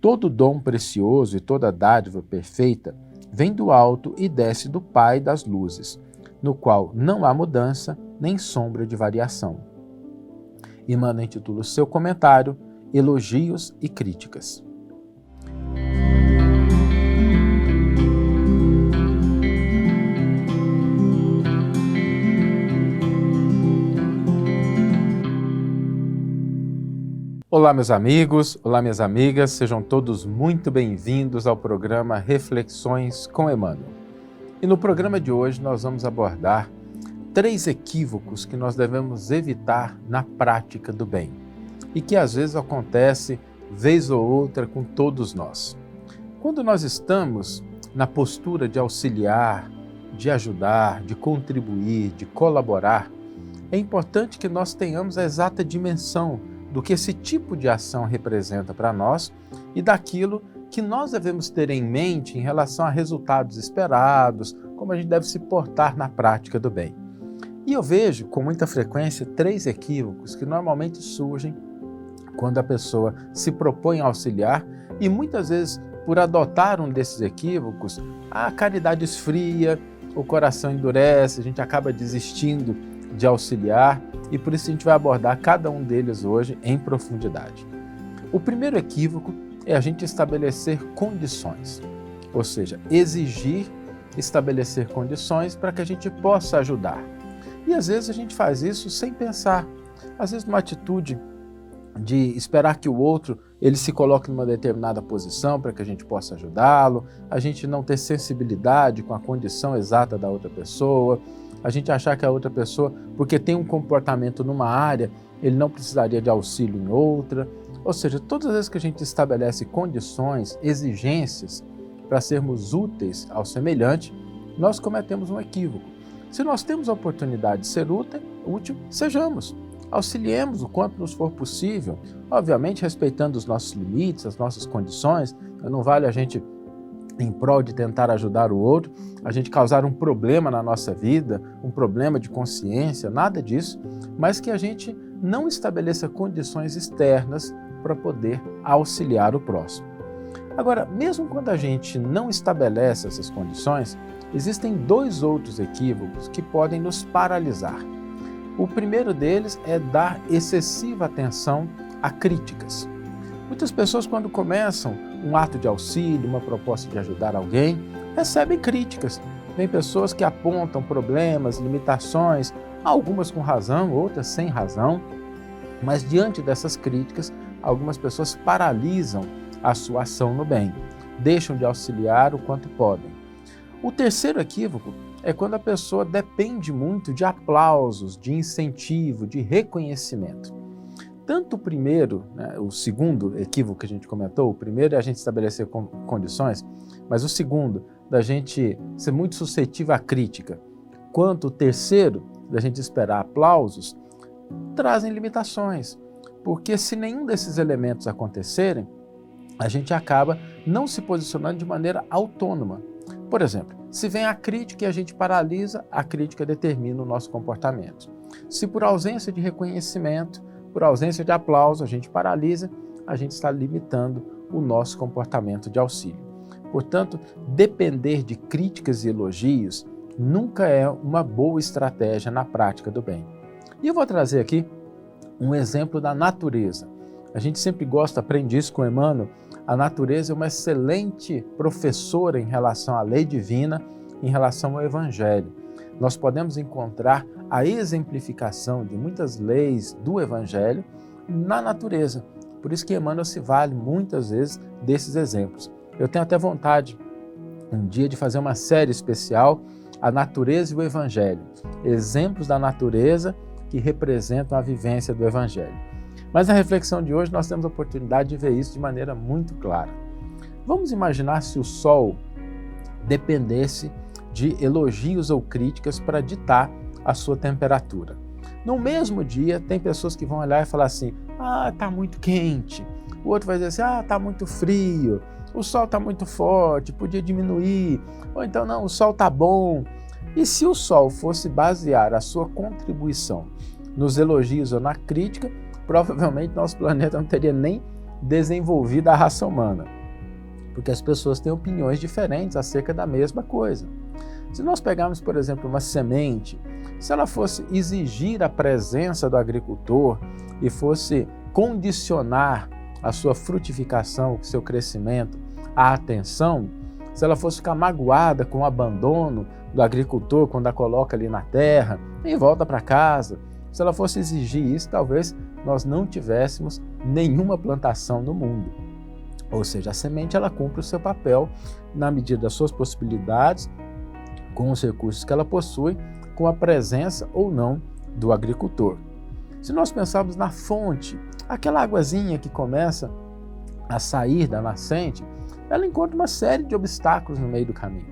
todo dom precioso e toda dádiva perfeita vem do alto e desce do Pai das luzes, no qual não há mudança nem sombra de variação. Emmanuel intitula o seu comentário Elogios e Críticas. Olá, meus amigos, olá, minhas amigas, sejam todos muito bem-vindos ao programa Reflexões com Emmanuel. E no programa de hoje nós vamos abordar 3 equívocos que nós devemos evitar na prática do bem e que às vezes acontece vez ou outra com todos nós. Quando nós estamos na postura de auxiliar, de ajudar, de contribuir, de colaborar, é importante que nós tenhamos a exata dimensão do que esse tipo de ação representa para nós e daquilo que nós devemos ter em mente em relação a resultados esperados, como a gente deve se portar na prática do bem. E eu vejo com muita frequência 3 equívocos que normalmente surgem quando a pessoa se propõe a auxiliar e muitas vezes, por adotar um desses equívocos, a caridade esfria, o coração endurece, a gente acaba desistindo de auxiliar e por isso a gente vai abordar cada um deles hoje em profundidade. O primeiro equívoco é a gente estabelecer condições, ou seja, exigir estabelecer condições para que a gente possa ajudar. E às vezes a gente faz isso sem pensar, às vezes numa atitude de esperar que o outro ele se coloque numa determinada posição para que a gente possa ajudá-lo, a gente não ter sensibilidade com a condição exata da outra pessoa, a gente achar que a outra pessoa, porque tem um comportamento numa área, ele não precisaria de auxílio em outra. Ou seja, todas as vezes que a gente estabelece condições, exigências para sermos úteis ao semelhante, nós cometemos um equívoco. Se nós temos a oportunidade de ser útil, sejamos. Auxiliemos o quanto nos for possível, obviamente respeitando os nossos limites, as nossas condições. Não vale a gente, em prol de tentar ajudar o outro, a gente causar um problema na nossa vida, um problema de consciência, nada disso, mas que a gente não estabeleça condições externas para poder auxiliar o próximo. Agora, mesmo quando a gente não estabelece essas condições, existem 2 outros equívocos que podem nos paralisar. O primeiro deles é dar excessiva atenção a críticas. Muitas pessoas, quando começam um ato de auxílio, uma proposta de ajudar alguém, recebem críticas. Vem pessoas que apontam problemas, limitações, algumas com razão, outras sem razão, mas diante dessas críticas, algumas pessoas paralisam a sua ação no bem, deixam de auxiliar o quanto podem. O terceiro equívoco é quando a pessoa depende muito de aplausos, de incentivo, de reconhecimento. Tanto o primeiro, o segundo equívoco que a gente comentou, o primeiro é a gente estabelecer condições, mas o segundo, da gente ser muito suscetível à crítica, quanto o terceiro, da gente esperar aplausos, trazem limitações. Porque se nenhum desses elementos acontecerem, a gente acaba não se posicionando de maneira autônoma. Por exemplo, se vem a crítica e a gente paralisa, a crítica determina o nosso comportamento. Se por ausência de reconhecimento, por ausência de aplauso, a gente paralisa, a gente está limitando o nosso comportamento de auxílio. Portanto, depender de críticas e elogios nunca é uma boa estratégia na prática do bem. E eu vou trazer aqui um exemplo da natureza. A gente sempre gosta, aprende isso com Emmanuel, a natureza é uma excelente professora em relação à lei divina, em relação ao Evangelho. Nós podemos encontrar a exemplificação de muitas leis do Evangelho na natureza. Por isso que Emmanuel se vale muitas vezes desses exemplos. Eu tenho até vontade um dia de fazer uma série especial, A Natureza e o Evangelho. Exemplos da natureza que representam a vivência do Evangelho. Mas na reflexão de hoje nós temos a oportunidade de ver isso de maneira muito clara. Vamos imaginar se o Sol dependesse de elogios ou críticas para ditar a sua temperatura. No mesmo dia, tem pessoas que vão olhar e falar assim, está muito quente. O outro vai dizer assim, está muito frio. O sol está muito forte, podia diminuir. Ou então, não, o sol está bom. E se o sol fosse basear a sua contribuição nos elogios ou na crítica, provavelmente nosso planeta não teria nem desenvolvido a raça humana. porque as pessoas têm opiniões diferentes acerca da mesma coisa. Se nós pegarmos, por exemplo, uma semente, se ela fosse exigir a presença do agricultor e fosse condicionar a sua frutificação, o seu crescimento, a atenção, se ela fosse ficar magoada com o abandono do agricultor quando a coloca ali na terra e volta para casa, se ela fosse exigir isso, talvez nós não tivéssemos nenhuma plantação no mundo. Ou seja, a semente ela cumpre o seu papel na medida das suas possibilidades, com os recursos que ela possui, com a presença ou não do agricultor. Se nós pensarmos na fonte, aquela águazinha que começa a sair da nascente, ela encontra uma série de obstáculos no meio do caminho.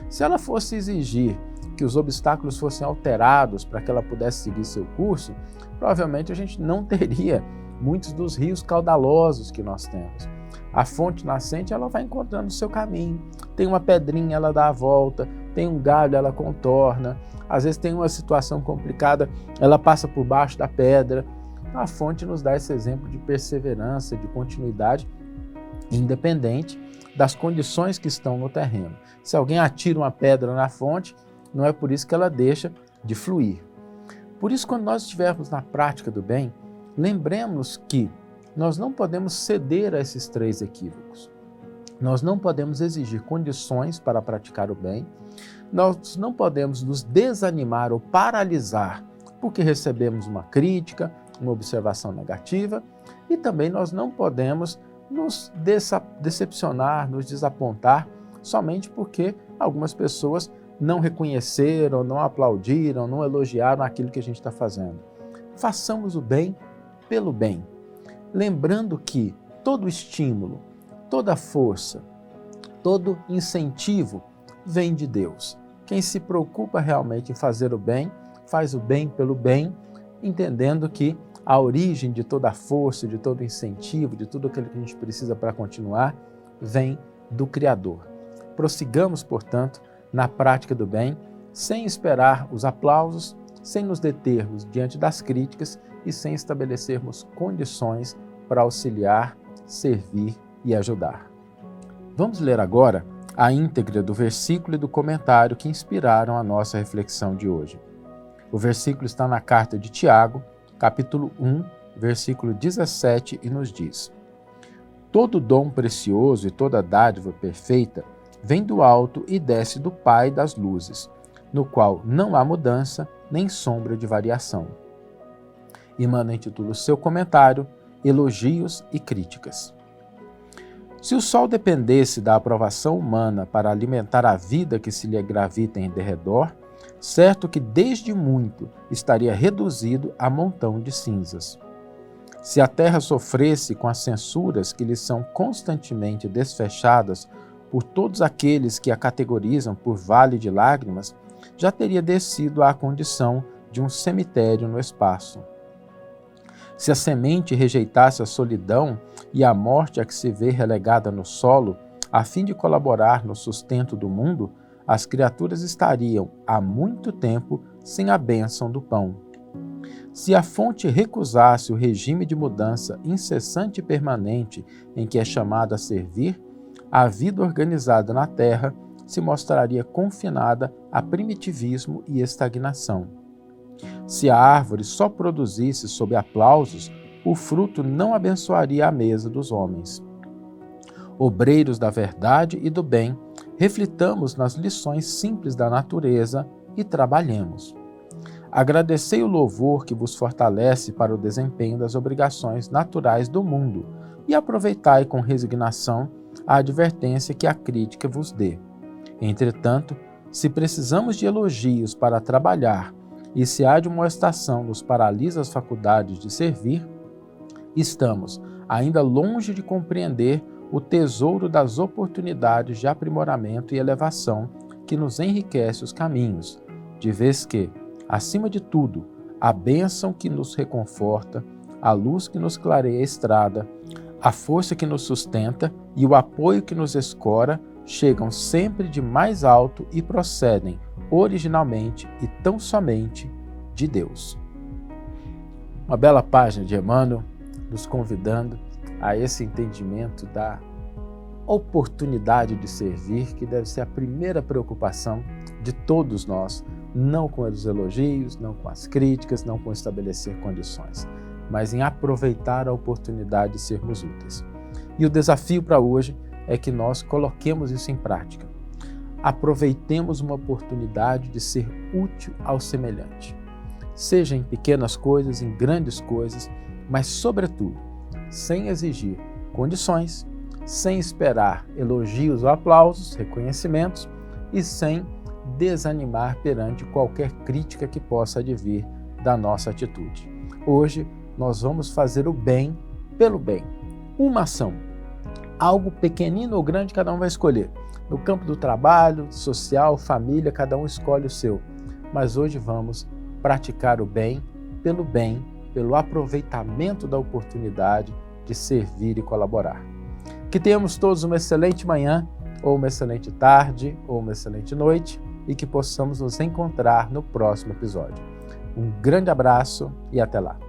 Se ela fosse exigir que os obstáculos fossem alterados para que ela pudesse seguir seu curso, provavelmente a gente não teria muitos dos rios caudalosos que nós temos. A fonte nascente ela vai encontrando o seu caminho. Tem uma pedrinha, ela dá a volta, tem um galho, ela contorna. Às vezes tem uma situação complicada, ela passa por baixo da pedra. A fonte nos dá esse exemplo de perseverança, de continuidade, independente das condições que estão no terreno. Se alguém atira uma pedra na fonte, não é por isso que ela deixa de fluir. Por isso, quando nós estivermos na prática do bem, lembremos que nós não podemos ceder a esses três equívocos. Nós não podemos exigir condições para praticar o bem, nós não podemos nos desanimar ou paralisar porque recebemos uma crítica, uma observação negativa, e também nós não podemos nos decepcionar, nos desapontar somente porque algumas pessoas não reconheceram, não aplaudiram, não elogiaram aquilo que a gente está fazendo. Façamos o bem pelo bem, lembrando que todo estímulo, toda força, todo incentivo vem de Deus. Quem se preocupa realmente em fazer o bem, faz o bem pelo bem, entendendo que a origem de toda a força, de todo incentivo, de tudo aquilo que a gente precisa para continuar, vem do Criador. Prossigamos, portanto, na prática do bem, sem esperar os aplausos, sem nos determos diante das críticas e sem estabelecermos condições para auxiliar, servir e ajudar. Vamos ler agora a íntegra do versículo e do comentário que inspiraram a nossa reflexão de hoje. O versículo está na carta de Tiago, capítulo 1, versículo 17, e nos diz: Todo dom precioso e toda dádiva perfeita vem do alto e desce do Pai das luzes, no qual não há mudança nem sombra de variação. Emmanuel intitula o seu comentário Elogios e Críticas. Se o sol dependesse da aprovação humana para alimentar a vida que se lhe gravita em derredor, certo que desde muito estaria reduzido a montão de cinzas. Se a terra sofresse com as censuras que lhe são constantemente desfechadas por todos aqueles que a categorizam por vale de lágrimas, já teria descido à condição de um cemitério no espaço. Se a semente rejeitasse a solidão e a morte a que se vê relegada no solo, a fim de colaborar no sustento do mundo, as criaturas estariam há muito tempo sem a bênção do pão. Se a fonte recusasse o regime de mudança incessante e permanente em que é chamada a servir, a vida organizada na Terra se mostraria confinada a primitivismo e estagnação. Se a árvore só produzisse sob aplausos, o fruto não abençoaria a mesa dos homens. Obreiros da verdade e do bem, reflitamos nas lições simples da natureza e trabalhemos. Agradecei o louvor que vos fortalece para o desempenho das obrigações naturais do mundo e aproveitai com resignação a advertência que a crítica vos dê. Entretanto, se precisamos de elogios para trabalhar e se a admoestação nos paralisa as faculdades de servir, estamos ainda longe de compreender o tesouro das oportunidades de aprimoramento e elevação que nos enriquece os caminhos, de vez que, acima de tudo, a bênção que nos reconforta, a luz que nos clareia a estrada, a força que nos sustenta e o apoio que nos escora chegam sempre de mais alto e procedem originalmente e tão somente de Deus. Uma bela página de Emmanuel nos convidando a esse entendimento da oportunidade de servir, que deve ser a primeira preocupação de todos nós, não com os elogios, não com as críticas, não com estabelecer condições, mas em aproveitar a oportunidade de sermos úteis. E o desafio para hoje é que nós coloquemos isso em prática. Aproveitemos uma oportunidade de ser útil ao semelhante, seja em pequenas coisas, em grandes coisas, mas sobretudo, sem exigir condições, sem esperar elogios ou aplausos, reconhecimentos e sem desanimar perante qualquer crítica que possa advir da nossa atitude. Hoje nós vamos fazer o bem pelo bem. Uma ação, algo pequenino ou grande, cada um vai escolher. No campo do trabalho, social, família, cada um escolhe o seu. Mas hoje vamos praticar o bem, pelo aproveitamento da oportunidade de servir e colaborar. Que tenhamos todos uma excelente manhã, ou uma excelente tarde, ou uma excelente noite, e que possamos nos encontrar no próximo episódio. Um grande abraço e até lá!